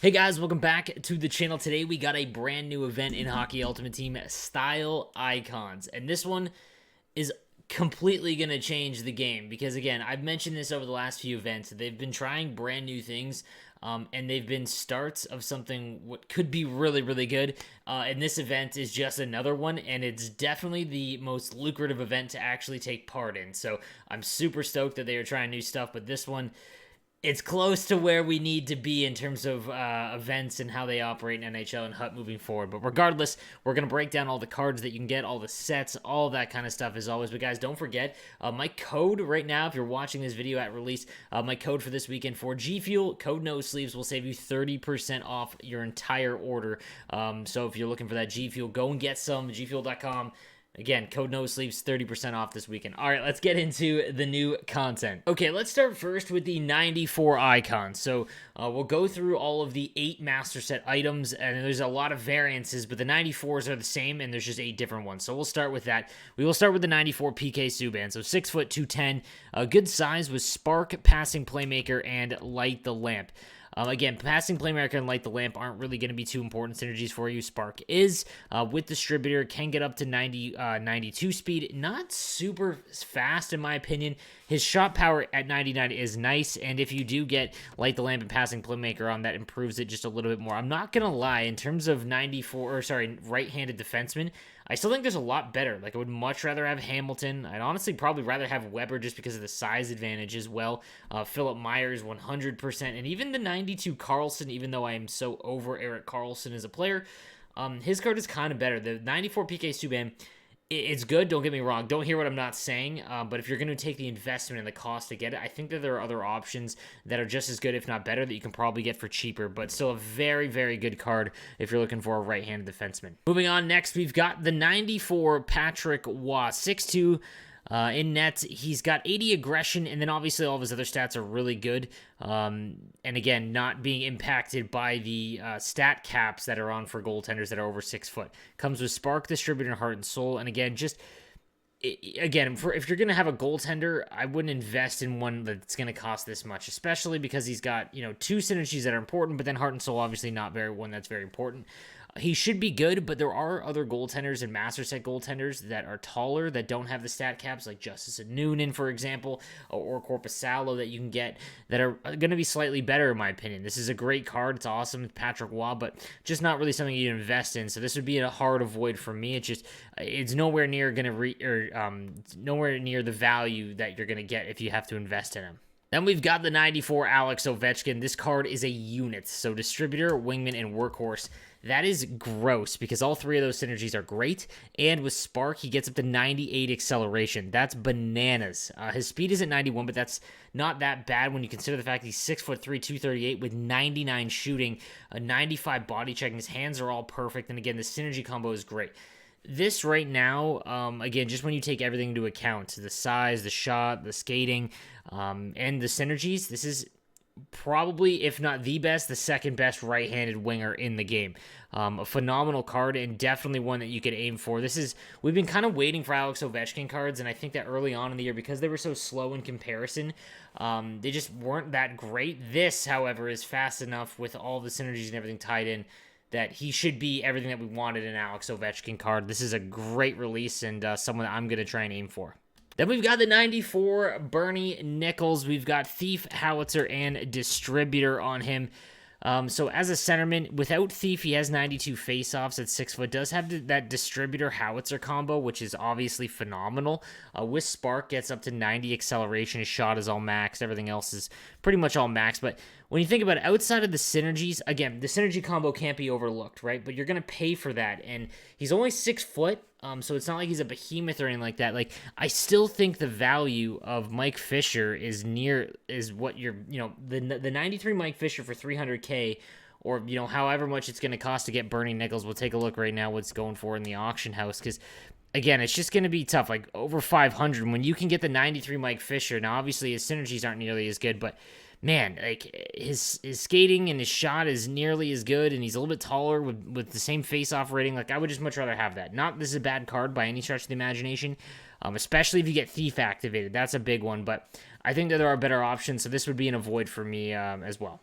Hey guys, welcome back to the channel. Today we got a brand new event in Hockey Ultimate Team, Style Icons. And this one is completely going to change the game because, again, I've mentioned this over the last few events. They've been trying brand new things, and they've been starts of something what could be really, really good. And this event is just another one, and it's definitely the most lucrative event to actually take part in. So I'm super stoked that they are trying new stuff, but this one, it's close to where we need to be in terms of events and how they operate in NHL and HUT moving forward. But regardless, we're going to break down all the cards that you can get, all the sets, all that kind of stuff as always. But guys, don't forget, my code right now, if you're watching this video at release, my code for this weekend for G Fuel, code no sleeves, will save you 30% off your entire order. So if you're looking for that G Fuel, go and get some, gfuel.com. Again, code no sleeves, 30% off this weekend. All right, let's get into the new content. Okay, let's start first with the 94 icons. So we'll go through all of the 8 master set items, and there's a lot of variances, but the 94s are the same, and there's just 8 different ones. So we'll start with that. We will start with the 94 PK Subban. So 6 foot, 210, good size with spark, passing playmaker, and light the lamp. Again, passing playmaker and light the lamp aren't really going to be too important synergies for you. Spark is, with distributor, can get up to 92 speed. Not super fast, in my opinion. His shot power at 99 is nice, and if you do get light the lamp and passing playmaker on, that improves it just a little bit more. I'm not going to lie, in terms of right-handed defenseman, I still think there's a lot better. Like, I would much rather have Hamilton. I'd honestly probably rather have Weber just because of the size advantage as well. Philip Myers, 100%. And even the 92 Carlson, even though I am so over Erik Karlsson as a player, his card is kind of better. The 94 PK Subban, it's good, don't get me wrong. Don't hear what I'm not saying, but if you're going to take the investment and the cost to get it, I think that there are other options that are just as good, if not better, that you can probably get for cheaper, but still a very, very good card if you're looking for a right-handed defenseman. Moving on, next, we've got the 94 Patrick Waugh, 6'2", in net. He's got 80 aggression, and then obviously all of his other stats are really good. And again, not being impacted by the stat caps that are on for goaltenders that are over 6 foot. Comes with spark, distributor, heart, and soul. And again, if you're going to have a goaltender, I wouldn't invest in one that's going to cost this much, especially because he's got, 2 synergies that are important, but then heart and soul obviously not one that's very important. He should be good, but there are other goaltenders and master set goaltenders that are taller that don't have the stat caps, like Justice and Noonan, for example, or Corpusalo that you can get that are going to be slightly better, in my opinion. This is a great card. It's awesome. It's Patrick Waugh, but just not really something you invest in. So this would be a hard avoid for me. It's nowhere near nowhere near the value that you're going to get if you have to invest in him. Then we've got the 94 Alex Ovechkin. This card is a unit, so distributor, wingman, and workhorse. That is gross because all 3 of those synergies are great, and with spark, he gets up to 98 acceleration. That's bananas. His speed is at 91, but that's not that bad when you consider the fact he's 6'3", 238 with 99 shooting, a 95 body checking. His hands are all perfect, and again, the synergy combo is great. This right now, again, just when you take everything into account, the size, the shot, the skating, and the synergies, this is probably, if not the best, the second best right-handed winger in the game. A phenomenal card and definitely one that you could aim for. We've been kind of waiting for Alex Ovechkin cards, and I think that early on in the year, because they were so slow in comparison, they just weren't that great. This, however, is fast enough with all the synergies and everything tied in that he should be everything that we wanted in an Alex Ovechkin card. This is a great release and someone that I'm going to try and aim for. Then we've got the 94 Bernie Nicholls. We've got Thief, Howitzer, and Distributor on him. So as a centerman, without Thief, he has 92 faceoffs at 6 foot. Does have that Distributor Howitzer combo, which is obviously phenomenal. With Spark, gets up to 90 acceleration. His shot is all maxed. Everything else is pretty much all maxed. But when you think about it, outside of the synergies, again, the synergy combo can't be overlooked, right? But you're going to pay for that. And he's only 6 foot. So it's not like he's a behemoth or anything like that. Like, I still think the value of Mike Fisher is what you're, the 93 Mike Fisher for 300K, or, however much it's going to cost to get Bernie Nicholls. We'll take a look right now what's going for in the auction house, because again, it's just going to be tough. Like, over 500 when you can get the 93 Mike Fisher. Now, obviously, his synergies aren't nearly as good, but man, like, his skating and his shot is nearly as good, and he's a little bit taller with the same face-off rating. Like, I would just much rather have that. Not this is a bad card by any stretch of the imagination, especially if you get Thief activated. That's a big one, but I think that there are better options, so this would be an avoid for me as well.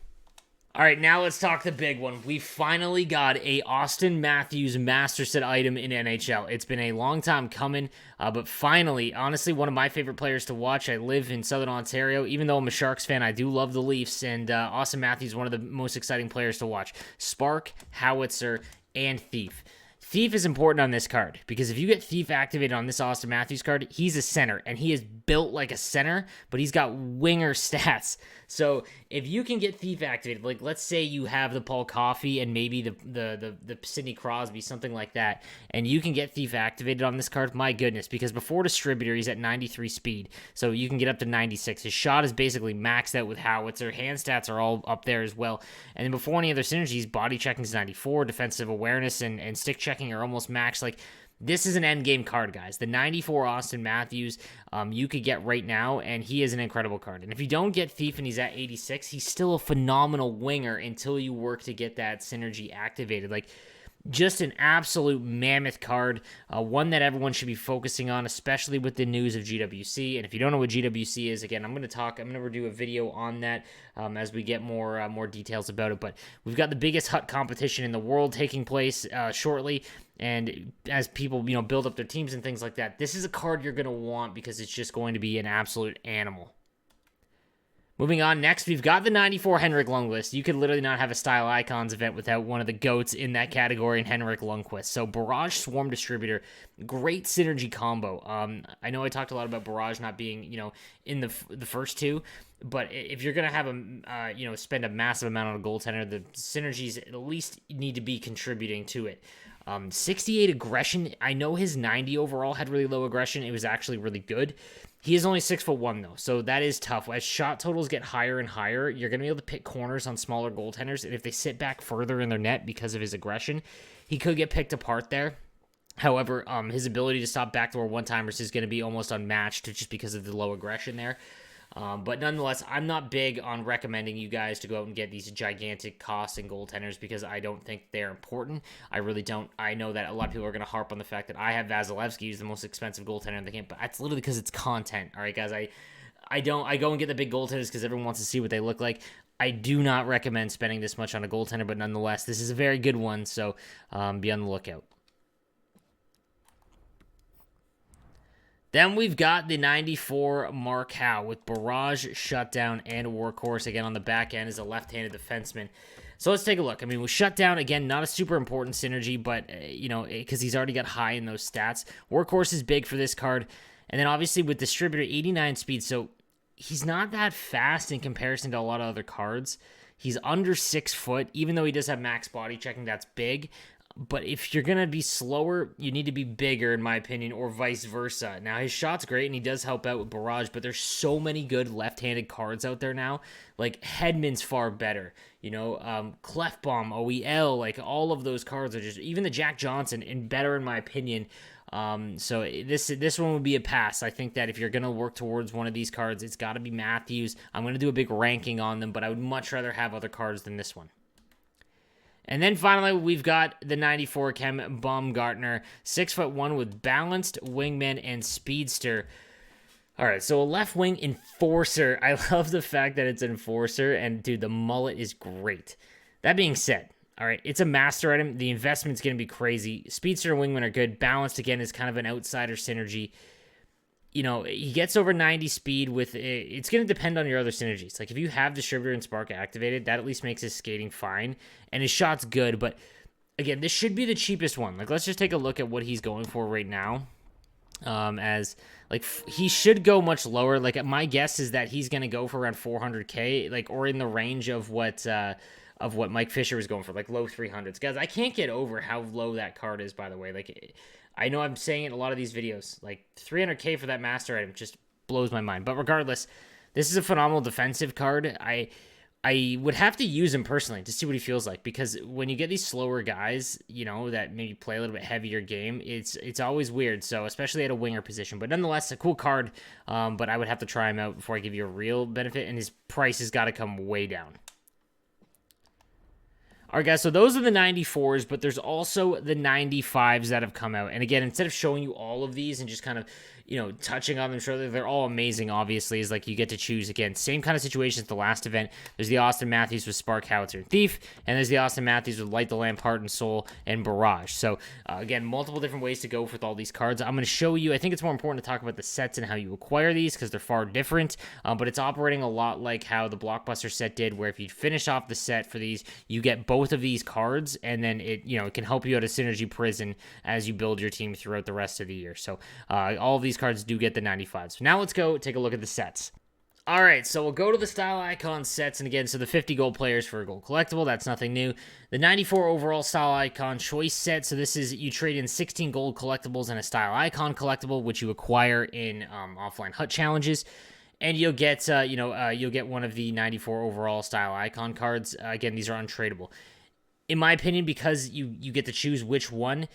All right, now let's talk the big one. We finally got a Auston Matthews Master Set item in NHL. It's been a long time coming, but finally, honestly, one of my favorite players to watch. I live in Southern Ontario. Even though I'm a Sharks fan, I do love the Leafs, and Auston Matthews is one of the most exciting players to watch. Spark, Howitzer, and Thief. Thief is important on this card because if you get Thief activated on this Auston Matthews card, he's a center and he is built like a center, but he's got winger stats. So if you can get Thief activated, like let's say you have the Paul Coffey and maybe the Sidney Crosby, something like that, and you can get Thief activated on this card, my goodness, because before distributor, he's at 93 speed, so you can get up to 96. His shot is basically maxed out with Howitzer. Hand stats are all up there as well. And then before any other synergies, body checking is 94, defensive awareness and stick checking are almost maxed. Like, this is an end game card, guys. The 94 Auston Matthews you could get right now, and he is an incredible card. And if you don't get Thief and he's at 86, he's still a phenomenal winger until you work to get that synergy activated. Like, just an absolute mammoth card, one that everyone should be focusing on, especially with the news of GWC. And if you don't know what GWC is, again, I'm going to do a video on that as we get more details about it. But we've got the biggest hut competition in the world taking place shortly. And as people, build up their teams and things like that, this is a card you're going to want because it's just going to be an absolute animal. Moving on, next, we've got the 94 Henrik Lundqvist. You could literally not have a Style Icons event without one of the GOATs in that category in Henrik Lundqvist. So, Barrage Swarm Distributor, great synergy combo. I know I talked a lot about Barrage not being, in the first two, but if you're going to have spend a massive amount on a goaltender, the synergies at least need to be contributing to it. 68 aggression. I know his 90 overall had really low aggression. It was actually really good. He is only 6'1" though, so that is tough. As shot totals get higher and higher, you're going to be able to pick corners on smaller goaltenders, and if they sit back further in their net because of his aggression, he could get picked apart there. However, his ability to stop backdoor one-timers is going to be almost unmatched just because of the low aggression there. But nonetheless, I'm not big on recommending you guys to go out and get these gigantic costs and goaltenders because I don't think they're important. I really don't. I know that a lot of people are going to harp on the fact that I have Vasilevsky, who's the most expensive goaltender in the game, but that's literally because it's content. All right, guys, I go and get the big goaltenders because everyone wants to see what they look like. I do not recommend spending this much on a goaltender, but nonetheless, this is a very good one, so be on the lookout. Then we've got the 94 Mark Howe with Barrage, Shutdown, and Workhorse. Again, on the back end is a left-handed defenseman. So let's take a look. I mean, with Shutdown, again, not a super important synergy, but, because he's already got high in those stats. Workhorse is big for this card. And then obviously with Distributor, 89 speed. So he's not that fast in comparison to a lot of other cards. He's under 6 foot, even though he does have max body checking, that's big. But if you're going to be slower, you need to be bigger, in my opinion, or vice versa. Now, his shot's great, and he does help out with Barrage, but there's so many good left-handed cards out there now. Like, Hedman's far better. Clefbaum, OEL, like, all of those cards are just, even the Jack Johnson, and better, in my opinion. So this one would be a pass. I think that if you're going to work towards one of these cards, it's got to be Matthews. I'm going to do a big ranking on them, but I would much rather have other cards than this one. And then finally, we've got the 94 Chem Baumgartner, 6'1" with balanced wingman and speedster. All right, so a left wing enforcer. I love the fact that it's enforcer, and dude, the mullet is great. That being said, all right, it's a master item. The investment's going to be crazy. Speedster and wingman are good. Balanced, again, is kind of an outsider synergy. He gets over 90 speed with it's going to depend on your other synergies. Like, if you have Distributor and Spark activated, that at least makes his skating fine, and his shot's good. But, again, this should be the cheapest one. Like, let's just take a look at what he's going for right now. He should go much lower. Like, my guess is that he's going to go for around 400K, like, or in the range of what Mike Fisher was going for, like, low 300s. Guys, I can't get over how low that card is, by the way. Like, I know I'm saying it in a lot of these videos, like 300K for that master item just blows my mind. But regardless, this is a phenomenal defensive card. I would have to use him personally to see what he feels like, because when you get these slower guys, that maybe play a little bit heavier game, it's always weird. So especially at a winger position, but nonetheless, a cool card. But I would have to try him out before I give you a real benefit, and his price has got to come way down. All right, guys, so those are the 94s, but there's also the 95s that have come out. And again, instead of showing you all of these and just kind of, touching on them shortly, they're all amazing, obviously, is like you get to choose. Again, same kind of situation as the last event. There's the Auston Matthews with Spark, Howitzer, and Thief, and there's the Auston Matthews with Light the Lamp, Heart and Soul, and Barrage. So, again, multiple different ways to go with all these cards. I'm going to show you, I think it's more important to talk about the sets and how you acquire these because they're far different, but it's operating a lot like how the Blockbuster set did, where if you finish off the set for these, you get both of these cards, and then it can help you out of Synergy Prison as you build your team throughout the rest of the year. So, all of these cards do get the 95s. Now let's go take a look at the sets. All right, so we'll go to the Style Icon sets, and again, so the 50 gold players for a gold collectible, that's nothing new. The 94 overall Style Icon choice set, so this is, you trade in 16 gold collectibles and a Style Icon collectible, which you acquire in offline hut challenges, and you'll get, you'll get one of the 94 overall Style Icon cards. Again, these are untradeable. In my opinion, because you get to choose which one,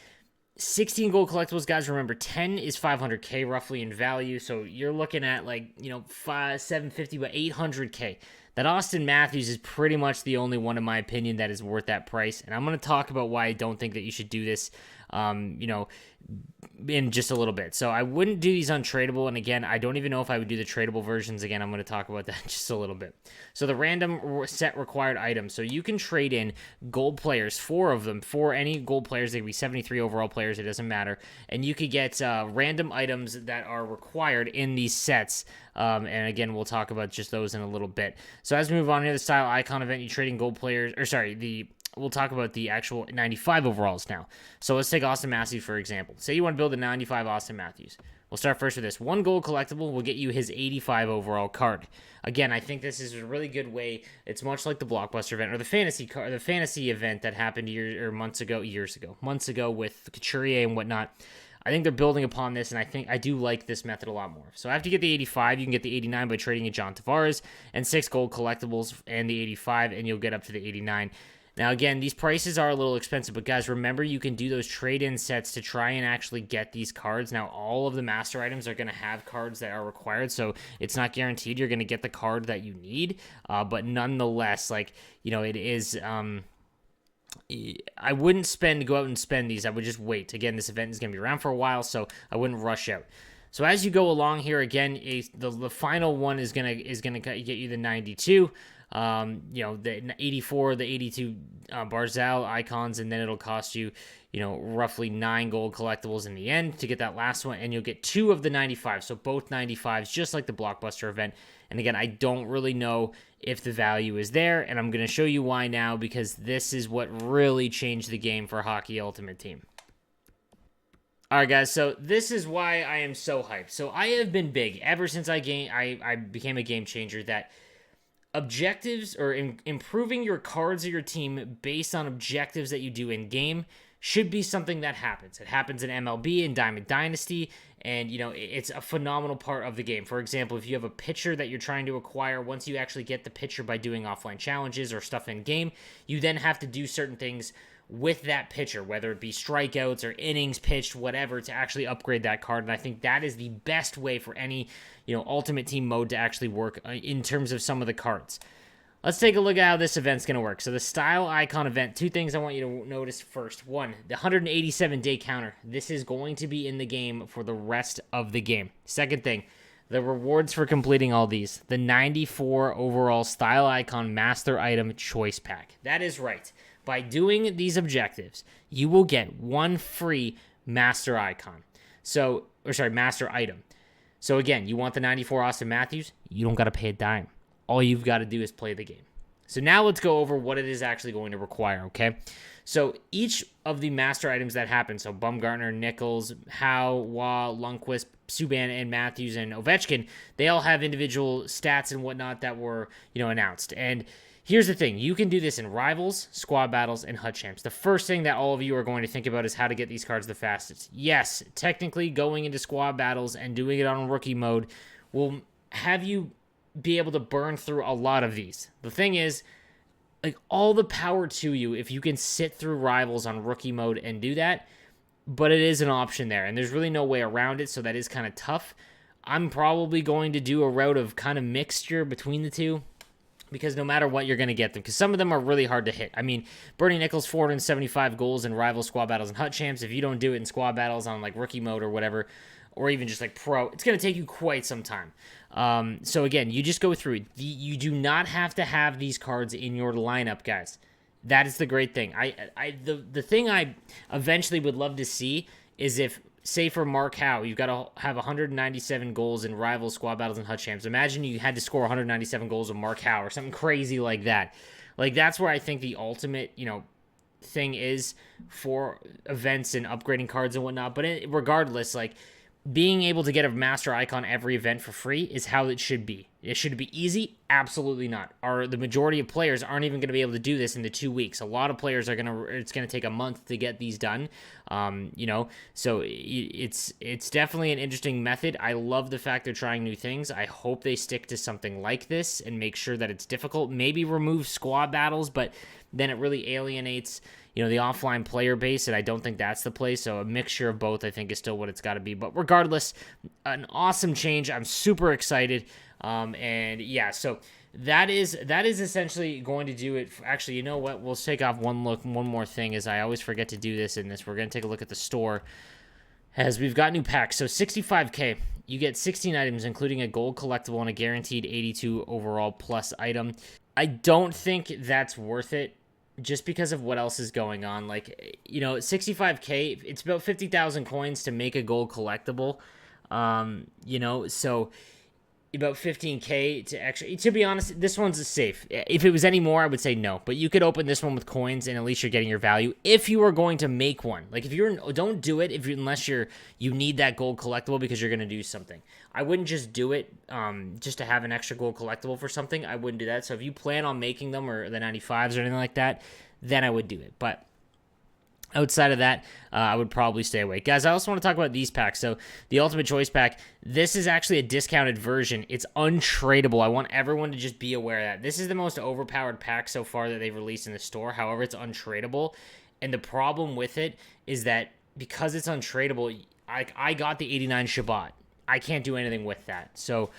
16 gold collectibles, guys, remember 10 is 500k roughly in value, so you're looking at 750 but 800k. That Auston Matthews is pretty much the only one, in my opinion, that is worth that price, and I'm going to talk about why I don't think that you should do this in just a little bit. So I wouldn't do these untradeable, and again, I don't even know if I would do the tradable versions. Again, I'm going to talk about that in just a little bit. So the random set required items. So you can trade in gold players, 4 of them, for any gold players. They could be 73 overall players, it doesn't matter. And you could get random items that are required in these sets. And again, we'll talk about just those in a little bit. So as we move on here, the Style Icon event, you trading gold players, we'll talk about the actual 95 overalls now. So let's take Auston Matthews, for example. Say you want to build a 95 Auston Matthews. We'll start first with this. 1 gold collectible will get you his 85 overall card. Again, I think this is a really good way. It's much like the Blockbuster event or the fantasy event that happened months ago with Couturier and whatnot. I think they're building upon this, and I do like this method a lot more. So after you get the 85, you can get the 89 by trading in John Tavares, and 6 gold collectibles and the 85, and you'll get up to the 89. Now, again, these prices are a little expensive, but guys, remember you can do those trade-in sets to try and actually get these cards. Now, all of the master items are going to have cards that are required, so it's not guaranteed you're going to get the card that you need, but nonetheless, it is... I wouldn't go out and spend these. I would just wait. Again, this event is going to be around for a while, so I wouldn't rush out. So as you go along here, again, the final one is gonna get you the 92. The 84, the 82 Barzal icons, and then it'll cost you, roughly 9 gold collectibles in the end to get that last one, and you'll get 2 of the 95, so both 95s, just like the Blockbuster event. And again, I don't really know if the value is there, and I'm going to show you why now, because this is what really changed the game for Hockey Ultimate Team. Alright guys, so this is why I am so hyped. So I have been big, ever since I became a game changer, that objectives or improving your cards of your team based on objectives that you do in game should be something that happens. It happens in MLB and Diamond Dynasty, and it's a phenomenal part of the game. For example, if you have a pitcher that you're trying to acquire, once you actually get the pitcher by doing offline challenges or stuff in game, you then have to do certain things with that pitcher, whether it be strikeouts or innings pitched, whatever, to actually upgrade that card. And I think that is the best way for any Ultimate Team mode to actually work in terms of some of the cards. Let's take a look at how this event's going to work. So the Style Icon event, 2 things I want you to notice first. 1, the 187-day counter. This is going to be in the game for the rest of the game. Second thing, the rewards for completing all these. The 94 overall Style Icon Master Item Choice Pack. That is right. By doing these objectives, you will get 1 free Master Icon. Master Item. So again, you want the 94 Auston Matthews? You don't got to pay a dime. All you've got to do is play the game. So now let's go over what it is actually going to require, okay? So each of the master items that happen, so Gartner, Nicholls, Howe, Waugh, Lundqvist, Subban, and Matthews, and Ovechkin, they all have individual stats and whatnot that were, announced. And here's the thing. You can do this in Rivals, Squad Battles, and Hut Champs. The first thing that all of you are going to think about is how to get these cards the fastest. Yes, technically going into Squad Battles and doing it on Rookie Mode will have you be able to burn through a lot of these. The thing is, all the power to you if you can sit through Rivals on Rookie Mode and do that, but it is an option there, and there's really no way around it, so that is kind of tough. I'm probably going to do a route of kind of mixture between the two, because no matter what, you're going to get them, because some of them are really hard to hit. I mean, Bernie Nicholls, 475 goals in rival squad battles and hut champs. If you don't do it in squad battles on like rookie mode or whatever, or even just like pro, it's going to take you quite some time. So again, you just go through it. You do not have to have these cards in your lineup, guys. That is the great thing. The thing I eventually would love to see is if, say for Mark Howe, you've got to have 197 goals in rival squad battles and hut champs. Imagine you had to score 197 goals with Mark Howe or something crazy like that. Like, that's where I think the ultimate, thing is for events and upgrading cards and whatnot. But regardless, like, being able to get a master icon every event for free is how it should be. It should be easy? Absolutely not. The majority of players aren't even going to be able to do this in the 2 weeks. A lot of players it's going to take a month to get these done. So it's definitely an interesting method. I love the fact they're trying new things. I hope they stick to something like this and make sure that it's difficult. Maybe remove squad battles, but then it really alienates the offline player base, and I don't think that's the play. So a mixture of both, I think, is still what it's got to be. But regardless, an awesome change. I'm super excited. And yeah, so that is essentially going to do it. Actually, you know what? We'll take off one more thing, as I always forget to do this in this. We're going to take a look at the store, as we've got new packs. So 65K, you get 16 items, including a gold collectible and a guaranteed 82 overall plus item. I don't think that's worth it, just because of what else is going on. Like, 65K, it's about 50,000 coins to make a gold collectible. So about 15K to actually, to be honest, this one's safe. If it was any more, I would say no, but you could open this one with coins and at least you're getting your value if you are going to make one. Like, don't do it unless you need that gold collectible because you're going to do something. I wouldn't just do it just to have an extra gold collectible for something. I wouldn't do that. So if you plan on making them, or the 95s or anything like that, then I would do it. But outside of that, I would probably stay away. Guys, I also want to talk about these packs. So the Ultimate Choice Pack, this is actually a discounted version. It's untradeable. I want everyone to just be aware of that. This is the most overpowered pack so far that they've released in the store. However, it's untradeable. And the problem with it is that because it's untradeable, I got the 89 Shabbat. I can't do anything with that. So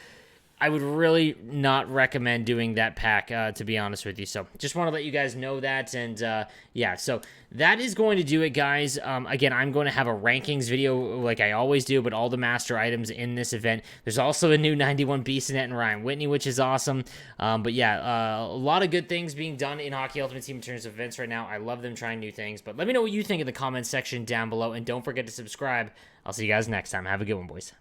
I would really not recommend doing that pack, to be honest with you. So just want to let you guys know that. And yeah, so that is going to do it, guys. Again, I'm going to have a rankings video like I always do, but all the master items in this event. There's also a new 91 Bissonnette and Ryan Whitney, which is awesome. But yeah, a lot of good things being done in Hockey Ultimate Team in terms of events right now. I love them trying new things. But let me know what you think in the comments section down below. And don't forget to subscribe. I'll see you guys next time. Have a good one, boys.